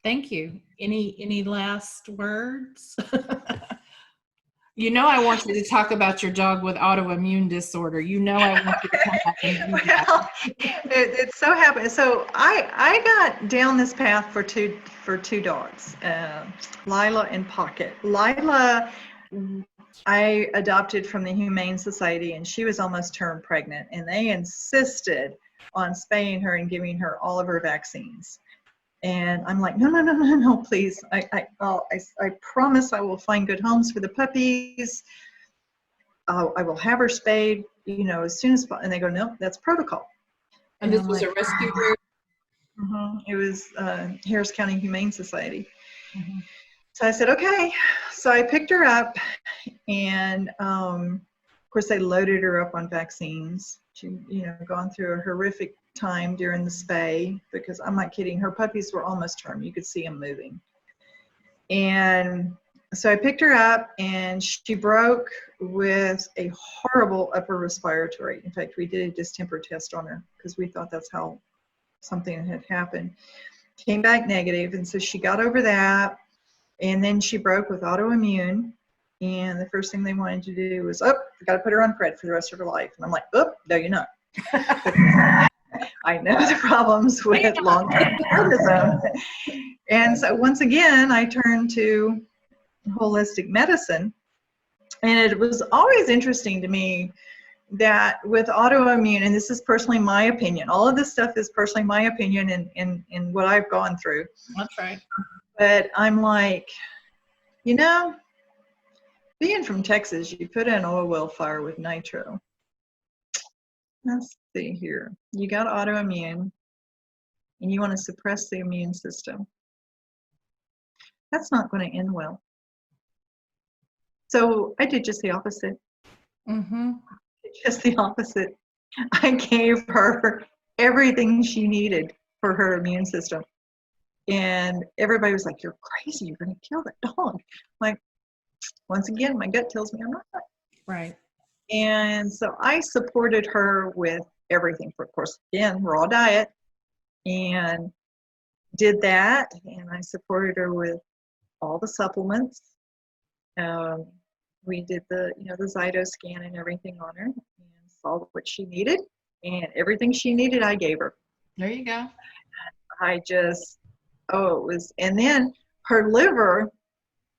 Thank you. Any last words? I want you to talk about your dog with autoimmune disorder. I want you to come back and do that. Well, it so happened. So I got down this path for two dogs, Lila and Pocket. Lila, I adopted from the Humane Society, and she was almost term pregnant, and they insisted on spaying her and giving her all of her vaccines. And I'm like, no, please. I promise I will find good homes for the puppies. I will have her spayed, as soon as possible. And they go, no, that's protocol. And this was a rescue group? It was Harris County Humane Society. So I said, okay. So I picked her up, and of course they loaded her up on vaccines. She, gone through a horrific time during the spay, because I'm not kidding, her puppies were almost term. You could see them moving. And so I picked her up, and she broke with a horrible upper respiratory. In fact, we did a distemper test on her because we thought that's how something had happened. Came back negative, and so she got over that, and then she broke with autoimmune. And the first thing they wanted to do was, we got to put her on pred for the rest of her life. And I'm like, no, you're not. I know the problems with long-term prednisone. And so once again, I turned to holistic medicine. And it was always interesting to me that with autoimmune, and this is personally my opinion, all of this stuff is personally my opinion in what I've gone through. That's right. But I'm like, being from Texas, you put an oil well fire with nitro. Let's see here. You got autoimmune, and you want to suppress the immune system. That's not going to end well. So I did just the opposite. Just the opposite. I gave her everything she needed for her immune system. And everybody was like, you're crazy. You're going to kill that dog. Like, once again, my gut tells me I'm not. Right. And so I supported her with everything. Of course, again, raw diet, and did that. And I supported her with all the supplements. We did the Zyto scan and everything on her, and saw what she needed, and everything she needed, I gave her. There you go. And then her liver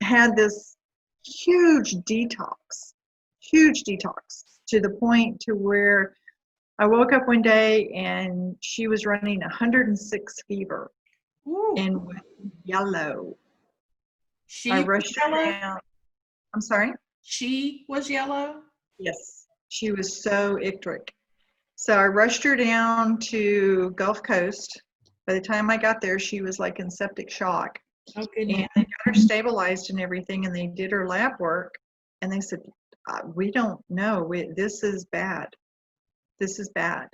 had this huge detox to the point to where I woke up one day and she was running 106 fever. Ooh. And went yellow. I rushed her down. I'm sorry? She was yellow? Yes. She was so icteric. So I rushed her down to Gulf Coast. By the time I got there, she was like in septic shock. Oh, goodness. And they got her stabilized and everything, and they did her lab work, and they said, we don't know. This is bad. This is bad.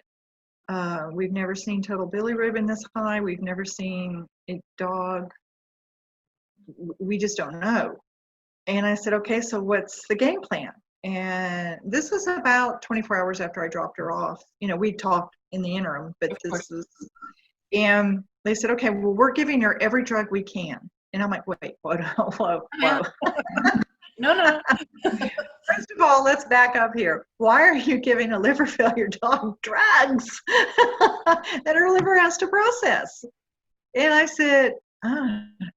We've never seen total bilirubin this high. We've never seen a dog. We just don't know. And I said, okay, so what's the game plan? And this was about 24 hours after I dropped her off. We talked in the interim, but and they said, okay, well, we're giving her every drug we can. And I'm like, wait, whoa. No. First of all, let's back up here. Why are you giving a liver failure dog drugs that her liver has to process? And I said,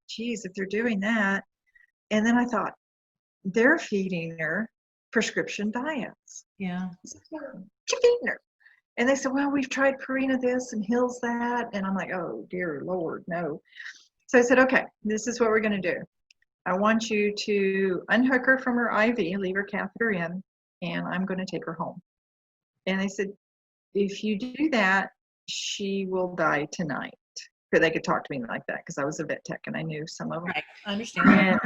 geez, if they're doing that. And then I thought, they're feeding her prescription diets. Yeah. Keep feeding her. And they said, well, we've tried Purina this and Hills that. And I'm like, oh, dear Lord, no. So I said, okay, this is what we're going to do. I want you to unhook her from her IV, leave her catheter in, and I'm going to take her home. And they said, if you do that, she will die tonight. Because they could talk to me like that because I was a vet tech and I knew some of them. Right, I understand. And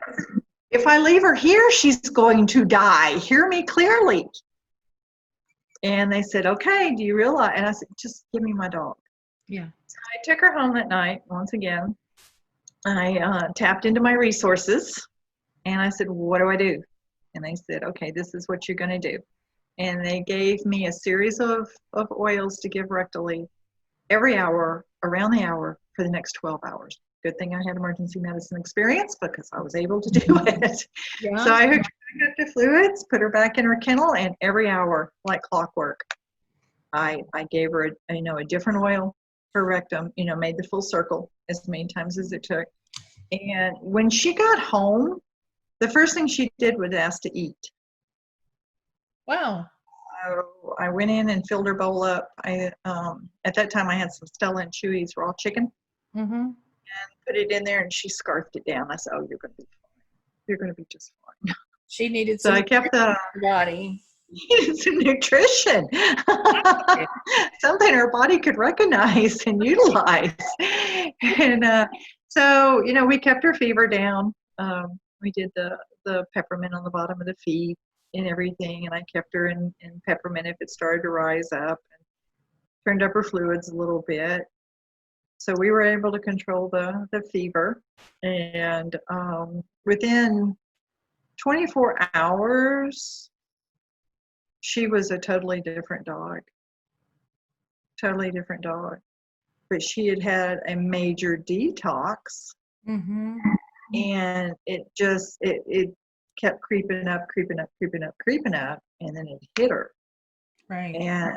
if I leave her here, she's going to die. Hear me clearly. And they said, okay, do you realize? And I said, just give me my dog. Yeah. So I took her home that night, once again. I tapped into my resources, and I said, what do I do? And they said, okay, this is what you're going to do. And they gave me a series of oils to give rectally every hour, around the hour, for the next 12 hours. Good thing I had emergency medicine experience because I was able to do it. Yeah. So I hooked her back up to fluids, put her back in her kennel, and every hour, like clockwork, I gave her a different oil, her rectum, made the full circle as many times as it took. And when she got home, the first thing she did was ask to eat. Wow. So I went in and filled her bowl up. At that time I had some Stella and Chewy's raw chicken. Mm-hmm. Put it in there, and she scarfed it down. I said, "Oh, you're going to be fine. You're going to be just fine." She needed So I kept the body. some nutrition, something her body could recognize and utilize. And so we kept her fever down. We did the peppermint on the bottom of the feet and everything, and I kept her in peppermint if it started to rise up, and turned up her fluids a little bit. So we were able to control the fever, and within 24 hours, she was a totally different dog. Totally different dog. But she had a major detox, Mm-hmm. and it kept creeping up, and then it hit her. Right. And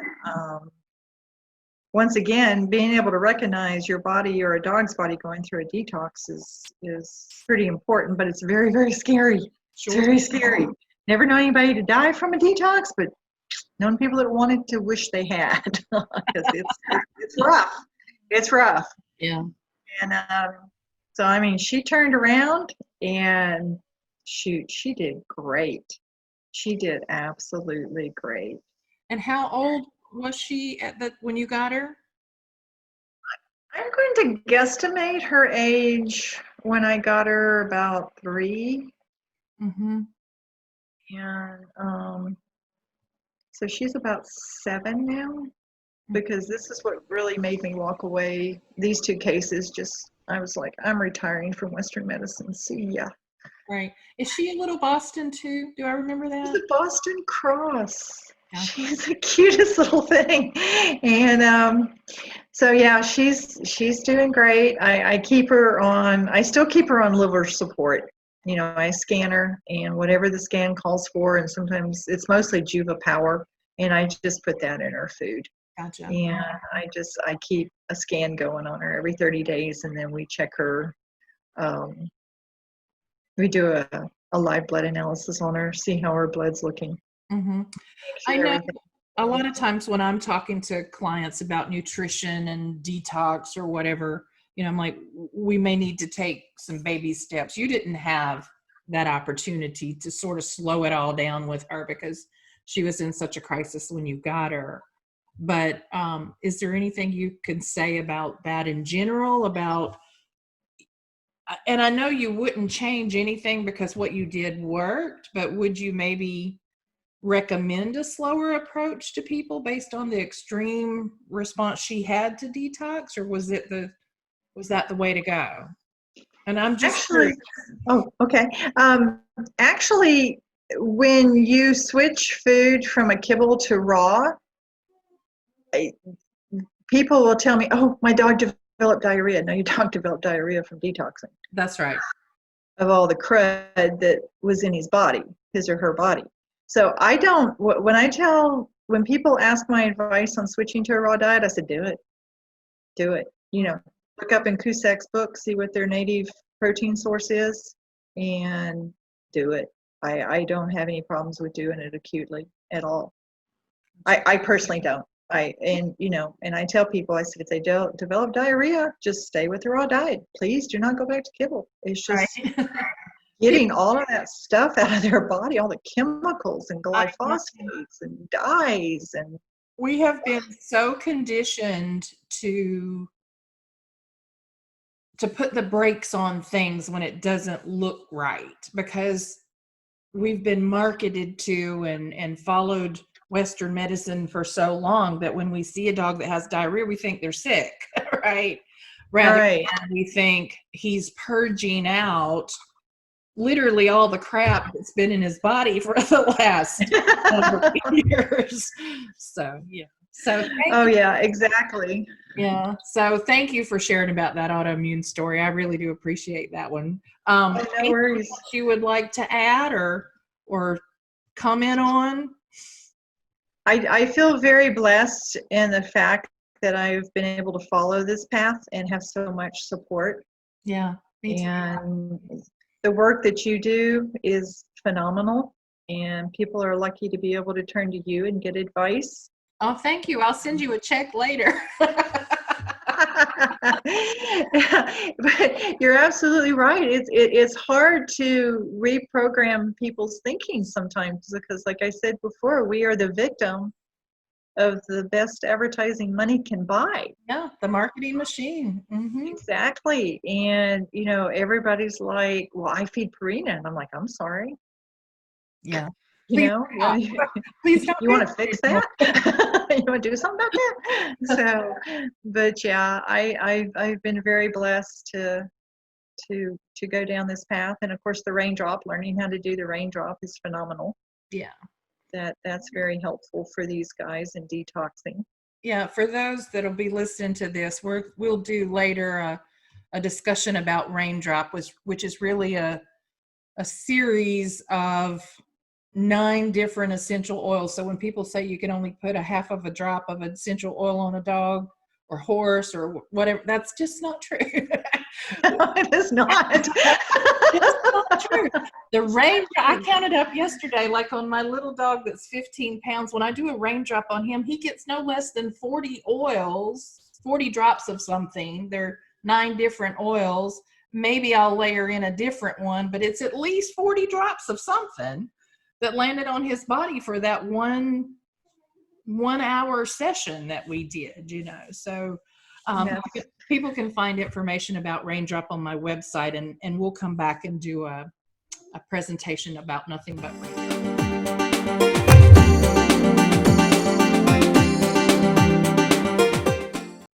once again, being able to recognize your body or a dog's body going through a detox is pretty important, but it's very, very scary. Sure. It's very scary. Never known anybody to die from a detox, but known people that wanted to wish they had, because it's rough. It's rough. Yeah. And so she turned around, and shoot, she did great. She did absolutely great. And how old was she when you got her? I'm going to guesstimate her age when I got her about 3. Mm-hmm. And so she's about 7 now, because this is what really made me walk away. These 2 cases, I was like, I'm retiring from Western medicine. See ya. Right. Is she a little Boston too? Do I remember that? She's a Boston Cross. Yeah. She's the cutest little thing. And so yeah, she's doing great. I still keep her on liver support. I scan her, and whatever the scan calls for, and sometimes it's mostly Juva Power, and I just put that in her food. Gotcha. And I keep a scan going on her every 30 days, and then we check her. We do a live blood analysis on her, see how her blood's looking. Mm-hmm. I know a lot of times when I'm talking to clients about nutrition and detox or whatever, I'm like, we may need to take some baby steps. You didn't have that opportunity to sort of slow it all down with her because she was in such a crisis when you got her. But is there anything you can say about that in general, and I know you wouldn't change anything because what you did worked, but would you maybe recommend a slower approach to people based on the extreme response she had to detox, or was that the way to go? And I'm just actually, okay. Actually, when you switch food from a kibble to raw, people will tell me, "Oh, my dog developed diarrhea." No, your dog developed diarrhea from detoxing. That's right. Of all the crud that was in his body, his or her body. So when people ask my advice on switching to a raw diet, I said, do it. Look up in Cusack's book, see what their native protein source is, and do it. I don't have any problems with doing it acutely at all. I personally don't. And I tell people, I said, if they develop diarrhea, just stay with the raw diet. Please do not go back to kibble. It's just right. Getting all of that stuff out of their body, all the chemicals and glyphosate and dyes. And we have been so conditioned to put the brakes on things when it doesn't look right, because we've been marketed to and followed Western medicine for so long that when we see a dog that has diarrhea, we think they're sick, right? Rather than we think he's purging out literally all the crap that's been in his body for the last number of years. So, yeah. So Oh yeah, exactly. yeah. So thank you for sharing about that autoimmune story. I really do appreciate that one. Oh, no Anything worries. else you would like to add or comment on? I feel very blessed in the fact that I've been able to follow this path and have so much support. Yeah, me too. And the work that you do is phenomenal, and people are lucky to be able to turn to you and get advice. Oh, thank you. I'll send you a check later. But you're absolutely right. It's hard to reprogram people's thinking sometimes because, like I said before, we are the victim of the best advertising money can buy. Yeah, the marketing machine. Exactly. And everybody's like, well, I feed Purina, and I'm like, I'm sorry. Yeah. You Please know, stop. Please don't you do want to fix that? You want to do something about that? So, but yeah, I've been very blessed to go down this path, and of course the raindrop, learning how to do the raindrop is phenomenal. Yeah. That's very helpful for these guys in detoxing. Yeah, for those that'll be listening to this, we'll do later a discussion about raindrop, which is really a series of 9 different essential oils. So when people say you can only put a half of a drop of essential oil on a dog or horse or whatever, that's just not true. It is not. That's not true. The raindrop, I counted up yesterday, like on my little dog that's 15 pounds, when I do a raindrop on him, he gets no less than 40 oils, 40 drops of something. They're 9 different oils. Maybe I'll layer in a different one, but it's at least 40 drops of something that landed on his body for that one hour session that we did, So Yes. people can find information about raindrop on my website, and we'll come back and do a presentation about nothing but raindrop.